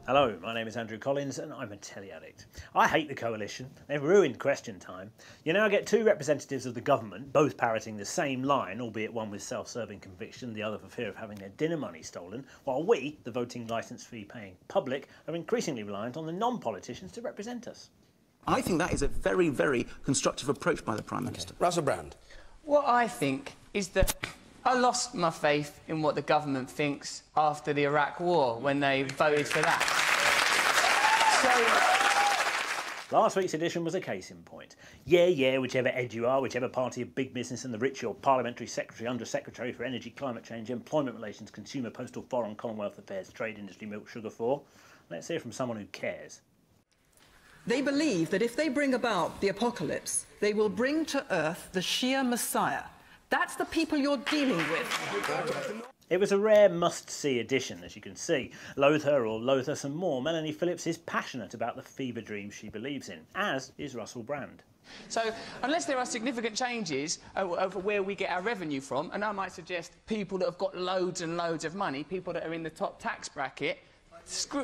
Hello, my name is Andrew Collins and I'm a Telly addict. I hate the coalition. They've ruined Question Time. You now get two representatives of the government, both parroting the same line, albeit one with self-serving conviction, the other for fear of having their dinner money stolen, while we, the voting licence fee paying public, are increasingly reliant on the non-politicians to represent us. I think that is a very, very constructive approach by the Prime Minister. Russell Brand. What I think is that I lost my faith in what the government thinks after the Iraq War when they voted for that. So last week's edition was a case in point. Yeah, whichever ed you are, whichever party of big business and the rich, you're Parliamentary Secretary, Under-Secretary for Energy, Climate Change, Employment Relations, Consumer, Postal, Foreign, Commonwealth Affairs, Trade, Industry, Milk, Sugar for. Let's hear from someone who cares. They believe that if they bring about the apocalypse, they will bring to Earth the sheer Messiah. That's the people you're dealing with. It was a rare must-see edition, as you can see. Loathe her or loathe her some more, Melanie Phillips is passionate about the fever dreams she believes in, as is Russell Brand. So, unless there are significant changes over where we get our revenue from, and I might suggest people that have got loads and loads of money, people that are in the top tax bracket,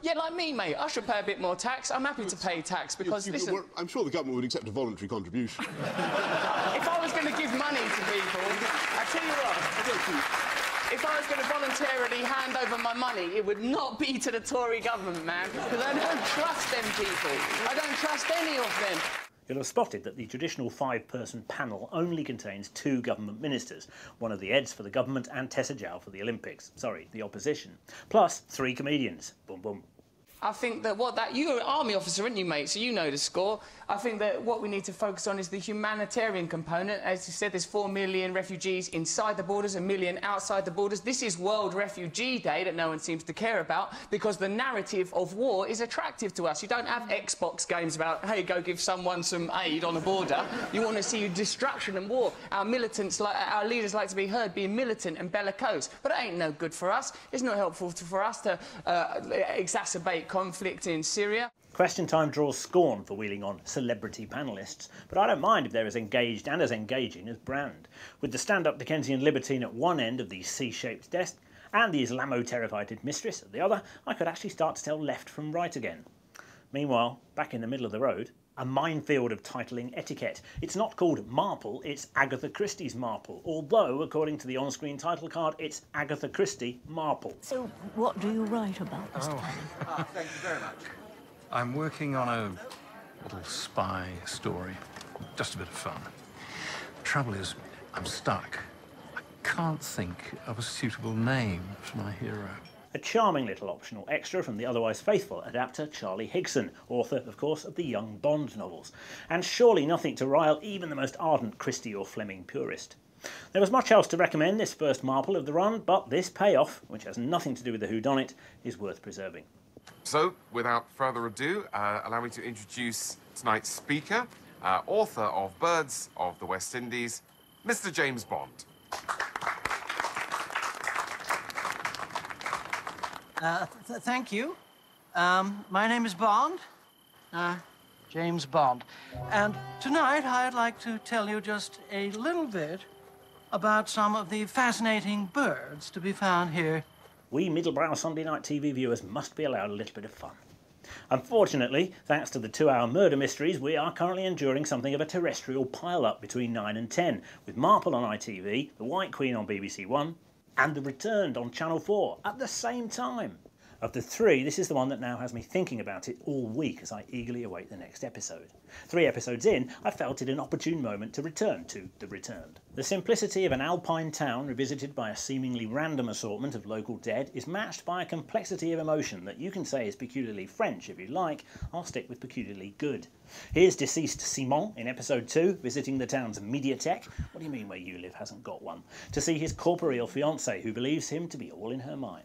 yeah, like me, mate. I should pay a bit more tax. I'm happy to pay tax because, listen... I'm sure the government would accept a voluntary contribution. If I was going to give money to people, I tell you what, if I was going to voluntarily hand over my money, it would not be to the Tory government, man, because I don't trust them people. I don't trust any of them. You'll have spotted that the traditional five-person panel only contains two government ministers, one of the Eds for the government and Tessa Jow for the Olympics. Sorry, the opposition. Plus three comedians. Boom, boom. I think that you're an army officer, aren't you, mate? So you know the score. I think that what we need to focus on is the humanitarian component. As you said, there's 4 million refugees inside the borders, 1 million outside the borders. This is World Refugee Day that no one seems to care about because the narrative of war is attractive to us. You don't have Xbox games about, hey, go give someone some aid on a border. You want to see destruction and war. Our militants, our leaders like to be heard being militant and bellicose. But it ain't no good for us. It's not helpful for us to exacerbate conflict in Syria. Question Time draws scorn for wheeling on celebrity panellists, but I don't mind if they're as engaged and as engaging as Brand. With the stand-up Dickensian libertine at one end of the C-shaped desk and the Islamo-terrified mistress at the other, I could actually start to tell left from right again. Meanwhile, back in the middle of the road, a minefield of titling etiquette. It's not called Marple, it's Agatha Christie's Marple, although, according to the on-screen title card, it's Agatha Christie Marple. So, what do you write about this time? Thank you very much. I'm working on a little spy story. Just a bit of fun. The trouble is, I'm stuck. I can't think of a suitable name for my hero. A charming little optional extra from the otherwise faithful adapter Charlie Higson, author, of course, of the Young Bond novels, and surely nothing to rile even the most ardent Christie or Fleming purist. There was much else to recommend this first Marple of the run, but this payoff, which has nothing to do with the whodunit, is worth preserving. So, without further ado, allow me to introduce tonight's speaker, author of Birds of the West Indies, Mr. James Bond. Thank you. My name is Bond, James Bond. And tonight I'd like to tell you just a little bit about some of the fascinating birds to be found here. We middlebrow Sunday night TV viewers must be allowed a little bit of fun. Unfortunately, thanks to the 2-hour murder mysteries, we are currently enduring something of a terrestrial pile-up between 9 and 10, with Marple on ITV, The White Queen on BBC One, and The Returned on Channel 4 at the same time. Of the three, this is the one that now has me thinking about it all week as I eagerly await the next episode. 3 episodes in, I felt it an opportune moment to return to The Returned. The simplicity of an alpine town revisited by a seemingly random assortment of local dead is matched by a complexity of emotion that you can say is peculiarly French if you like. I'll stick with peculiarly good. Here's deceased Simon in episode 2, visiting the town's mediathèque. What do you mean where you live hasn't got one? To see his corporeal fiancée who believes him to be all in her mind.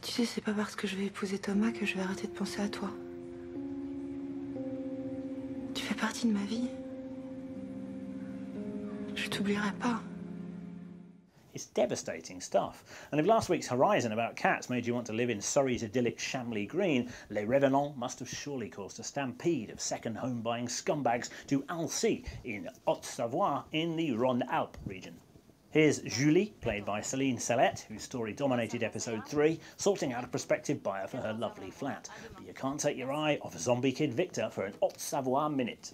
Tu sais, c'est pas parce que je vais épouser Thomas que je vais arrêter de penser à toi. Tu fais partie de ma vie. Je t'oublierai pas. It's devastating stuff. And if last week's Horizon about cats made you want to live in Surrey's idyllic Shamley Green, Les Revenants must have surely caused a stampede of second home-buying scumbags to Annecy in Haute-Savoie in the Rhône-Alpes region. Here's Julie, played by Céline Sellette, whose story dominated episode 3, sorting out a prospective buyer for her lovely flat. But you can't take your eye off zombie kid Victor for an Haute-Savoie minute.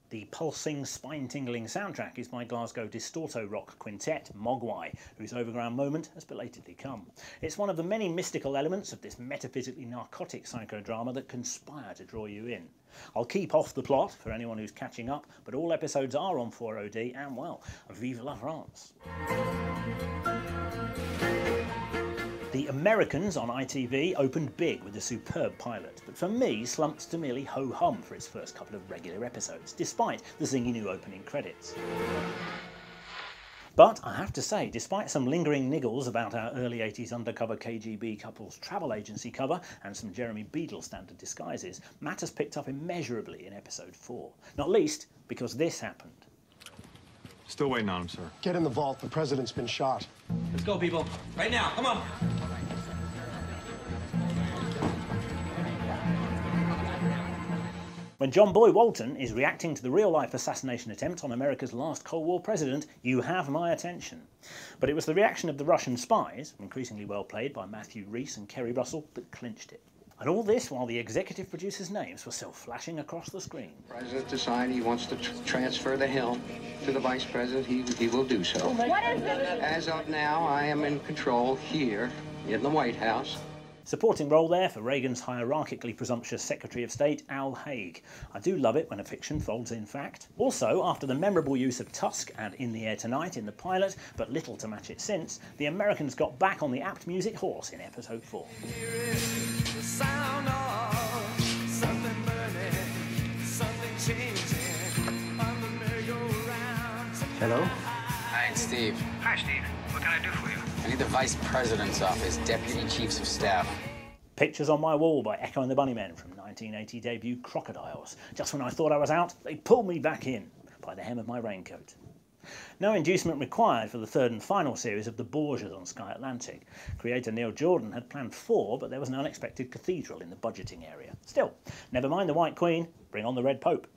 The pulsing, spine-tingling soundtrack is by Glasgow distorto rock quintet Mogwai, whose overground moment has belatedly come. It's one of the many mystical elements of this metaphysically narcotic psychodrama that conspire to draw you in. I'll keep off the plot for anyone who's catching up, but all episodes are on 4OD and, well, vive la France. The Americans on ITV opened big with a superb pilot, but for me slumped to merely ho-hum for its first couple of regular episodes, despite the zingy new opening credits. But I have to say, despite some lingering niggles about our early 80s undercover KGB couple's travel agency cover and some Jeremy Beadle standard disguises, matters picked up immeasurably in episode 4, not least because this happened. Still waiting on him, sir. Get in the vault. The president's been shot. Let's go, people. Right now. Come on. When John Boy Walton is reacting to the real-life assassination attempt on America's last Cold War president, you have my attention. But it was the reaction of the Russian spies, increasingly well played by Matthew Rhys and Kerry Russell, that clinched it. And all this while the executive producers' names were still flashing across the screen. The president decided he wants to transfer the helm to the vice president. He will do so. What is it? As of now, I am in control here in the White House. Supporting role there for Reagan's hierarchically presumptuous Secretary of State, Al Haig. I do love it when a fiction folds in fact. Also, after the memorable use of Tusk and In the Air Tonight in the pilot, but little to match it since, the Americans got back on the apt music horse in episode 4. Hello? Hi, it's Steve. Hi, Steve. What can I do for you? I need the Vice President's office, Deputy Chiefs of Staff. Pictures on my wall by Echo and the Bunnymen from 1980 debut Crocodiles. Just when I thought I was out, they pulled me back in by the hem of my raincoat. No inducement required for the third and final series of the Borgias on Sky Atlantic. Creator Neil Jordan had planned 4, but there was an unexpected cathedral in the budgeting area. Still, never mind the White Queen, bring on the Red Pope.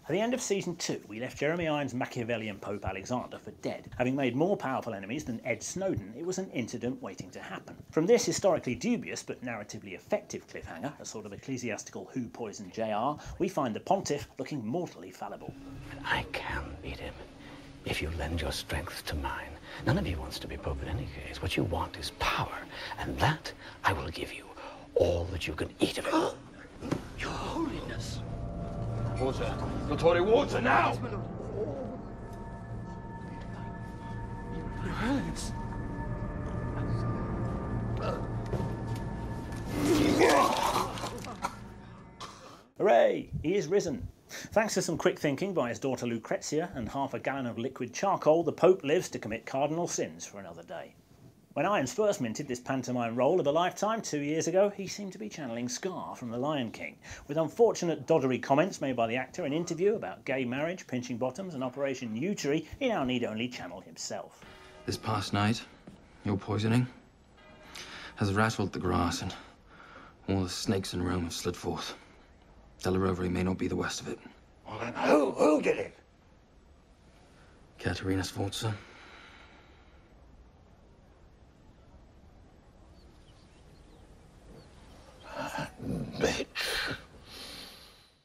At the end of season 2, we left Jeremy Irons' Machiavellian Pope Alexander for dead. Having made more powerful enemies than Ed Snowden, it was an incident waiting to happen. From this historically dubious but narratively effective cliffhanger, a sort of ecclesiastical Who Poisoned JR, we find the pontiff looking mortally fallible. I can beat him if you lend your strength to mine. None of you wants to be Pope in any case. What you want is power, and that I will give you, all that you can eat of it. Your Holiness. Water. Not holy water now! Your Holiness. Hooray! He is risen. Thanks to some quick thinking by his daughter Lucrezia and half a gallon of liquid charcoal, the Pope lives to commit cardinal sins for another day. When Irons first minted this pantomime role of a lifetime 2 years ago, he seemed to be channeling Scar from The Lion King. With unfortunate doddery comments made by the actor in an interview about gay marriage, pinching bottoms and Operation Utery, he now need only channel himself. This past night, your poisoning has rattled the grass and all the snakes in Rome have slid forth. Della Rovere may not be the worst of it. Well, then who did it? Caterina Sforza. Bitch.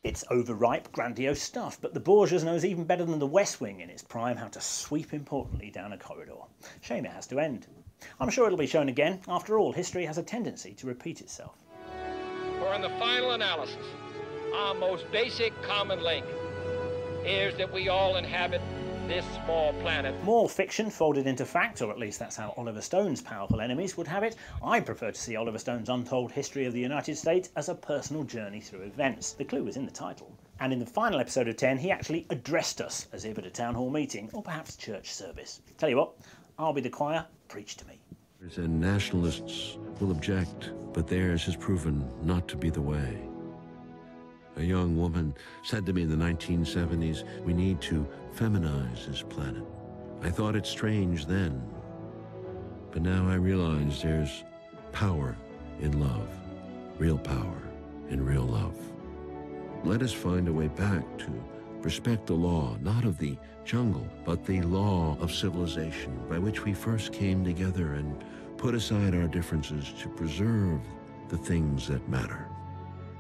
It's overripe, grandiose stuff, but the Borgias knows even better than the West Wing in its prime how to sweep importantly down a corridor. Shame it has to end. I'm sure it'll be shown again. After all, history has a tendency to repeat itself. For in the final analysis, our most basic common link is that we all inhabit this small planet. More fiction folded into fact, or at least that's how Oliver Stone's powerful enemies would have it. I prefer to see Oliver Stone's Untold History of the United States as a personal journey through events. The clue was in the title. And in the final episode of 10, he actually addressed us, as if at a town hall meeting, or perhaps church service. Tell you what, I'll be the choir, preach to me. And nationalists will object, but theirs has proven not to be the way. A young woman said to me in the 1970s, we need to feminize this planet. I thought it strange then, but now I realize there's power in love, real power in real love. Let us find a way back to respect the law, not of the jungle, but the law of civilization by which we first came together and put aside our differences to preserve the things that matter.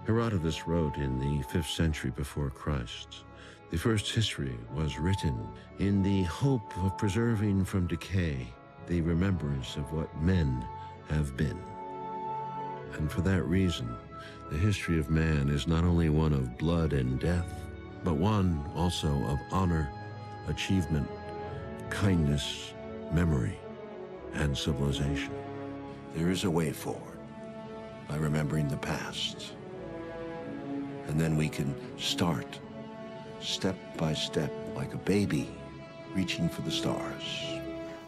Herodotus wrote in the 5th century before Christ, the first history was written in the hope of preserving from decay the remembrance of what men have been. And for that reason, the history of man is not only one of blood and death, but one also of honor, achievement, kindness, memory, and civilization. There is a way forward by remembering the past. And then we can start, step by step, like a baby reaching for the stars.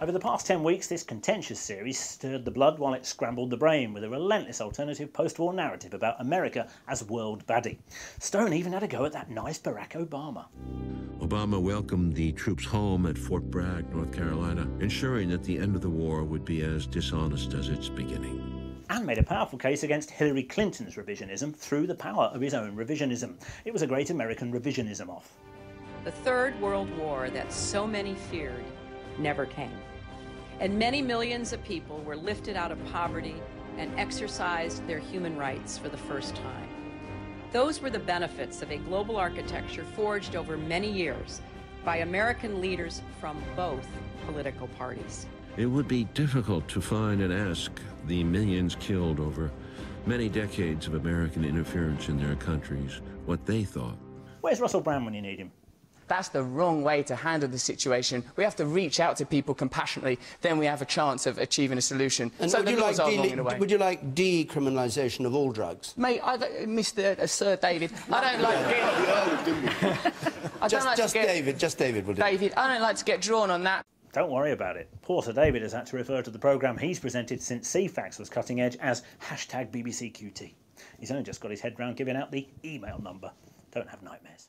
Over the past 10 weeks, this contentious series stirred the blood while it scrambled the brain with a relentless alternative post-war narrative about America as world baddie. Stone even had a go at that nice Barack Obama. Obama welcomed the troops home at Fort Bragg, North Carolina, ensuring that the end of the war would be as dishonest as its beginning. And made a powerful case against Hillary Clinton's revisionism through the power of his own revisionism. It was a great American revisionism off. The Third World War that so many feared never came. And many millions of people were lifted out of poverty and exercised their human rights for the first time. Those were the benefits of a global architecture forged over many years by American leaders from both political parties. It would be difficult to find and ask the millions killed over many decades of American interference in their countries what they thought. Where's Russell Brand when you need him? That's the wrong way to handle the situation. We have to reach out to people compassionately, then we have a chance of achieving a solution. And so would you would you like decriminalisation of all drugs? Mate, Mr. Sir David, I don't like Just David will do. David, I don't like to get drawn on that. Don't worry about it. Poor Sir David has had to refer to the programme he's presented since CFAX was cutting edge as #BBCQT. He's only just got his head round giving out the email number. Don't have nightmares.